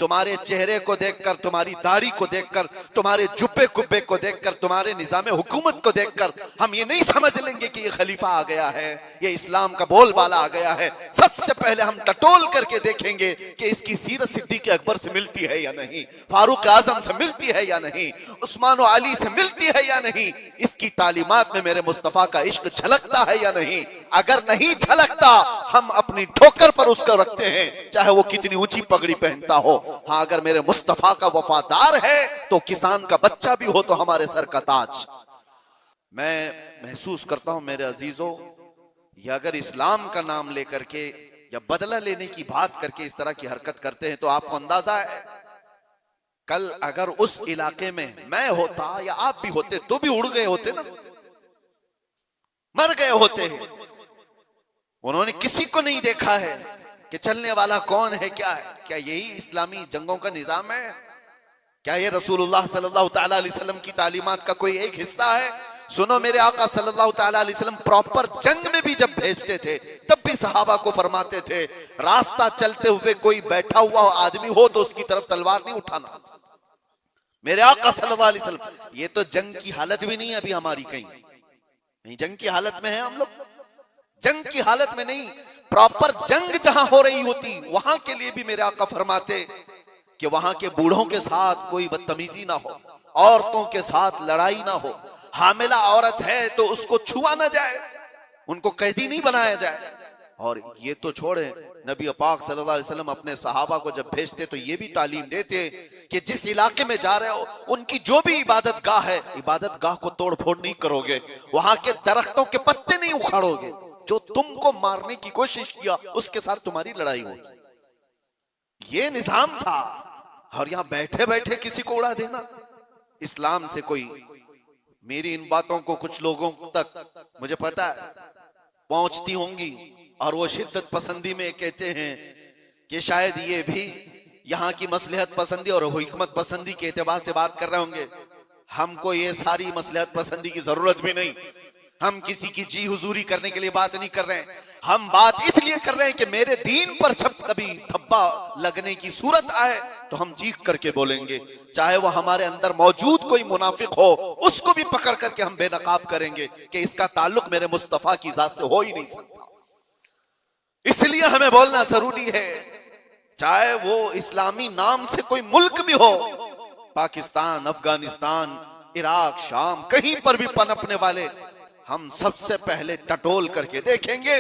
तुम्हारे चेहरे को देखकर, तुम्हारी दाढ़ी को देखकर, तुम्हारे जुब्बे कुब्बे को देखकर, तुम्हारे निजाम हुकूमत को देखकर हम ये नहीं समझ लेंगे कि ये खलीफा आ गया है, ये इस्लाम का बोलबाला आ गया है। सबसे पहले हम टटोल करके देखेंगे कि इसकी सीरत सिद्दीक़ अकबर से मिलती है या नहीं, फारूक आजम से मिलती है या नहीं, उस्मान और अली से मिलती है या नहीं, इसकी तालीमात में मेरे मुस्तफा का इश्क झलकता है या नहीं। अगर नहीं झलकता हम अपनी ठोकर पर उसको रखते हैं, चाहे वो कितनी ऊंची पगड़ी पहनता हो। हाँ, अगर मेरे मुस्तफा का वफादार है तो किसान का बच्चा भी हो तो हमारे सर का ताज। मैं महसूस करता हूं मेरे अजीजों, ये अगर इस्लाम का नाम लेकर के या बदला लेने की बात करके इस तरह की हरकत करते हैं तो आपको अंदाजा है कल अगर उस इलाके में मैं होता या आप भी होते तो भी उड़ गए होते ना, मर गए होते। उन्होंने किसी को नहीं देखा है कि चलने वाला कौन है, क्या है। क्या यही इस्लामी जंगों का निजाम है? क्या ये रसूलुल्लाह सल्लल्लाहु तआला अलैहि वसल्लम की तालीमात का कोई एक हिस्सा है? सुनो, मेरे आका सल्लल्लाहु तआला अलैहि वसल्लम प्रॉपर जंग में भी जब भेजते थे तब भी सहाबा को फरमाते थे, रास्ता चलते हुए कोई बैठा हुआ आदमी हो तो उसकी तरफ तलवार नहीं उठाना। मेरे आका सल्लल्लाहु अलैहि वसल्लम, ये तो जंग की हालत भी नहीं है अभी हमारी, कहीं जंग की हालत में है हम लोग? जंग की हालत में नहीं, प्रॉपर जंग जहां हो रही होती वहां के लिए भी मेरे आका फरमाते कि वहां के बूढ़ों के साथ कोई बदतमीजी ना हो, औरतों के साथ लड़ाई ना हो, हामिला औरत है तो उसको छुआ ना जाए, उनको कैदी नहीं बनाया जाए। और ये तो छोड़े, नबी पाक सल्लल्लाहु अलैहि वसल्लम अपने सहाबा को जब भेजते तो ये भी तालीम देते कि जिस इलाके में जा रहे हो उनकी जो भी इबादत गाह है, इबादत गाह को तोड़ फोड़ नहीं करोगे, वहां के दरख्तों के पत्ते नहीं उखाड़ोगे, जो तुमको मारने की कोशिश किया उसके साथ तुम्हारी लड़ाई होगी। ये निजाम था। और यहां बैठे बैठे किसी को उड़ा देना, इस्लाम से कोई, मेरी इन बातों को कुछ लोगों तक मुझे पता है पहुंचती होंगी और वो शिद्दत पसंदी में कहते हैं कि शायद ये भी यहाँ की मसलहत पसंदी और हिकमत पसंदी के एतबार से बात कर रहे होंगे। हमको ये सारी मसलहत पसंदी की जरूरत भी नहीं, हम किसी की जी हुजूरी करने के लिए बात नहीं कर रहे हैं। हम बात इसलिए कर रहे हैं कि मेरे दीन पर जब कभी धब्बा लगने की सूरत आए तो हम चीख करके बोलेंगे, चाहे वो हमारे अंदर मौजूद कोई मुनाफिक हो उसको भी पकड़ करके हम बेनकाब करेंगे कि इसका ताल्लुक मेरे मुस्तफा की जात से हो ही नहीं सकता। इसलिए हमें बोलना जरूरी है, चाहे वो इस्लामी नाम से कोई मुल्क भी हो, पाकिस्तान, अफगानिस्तान, इराक, शाम, कहीं पर भी पनपने वाले, हम सबसे पहले टटोल करके देखेंगे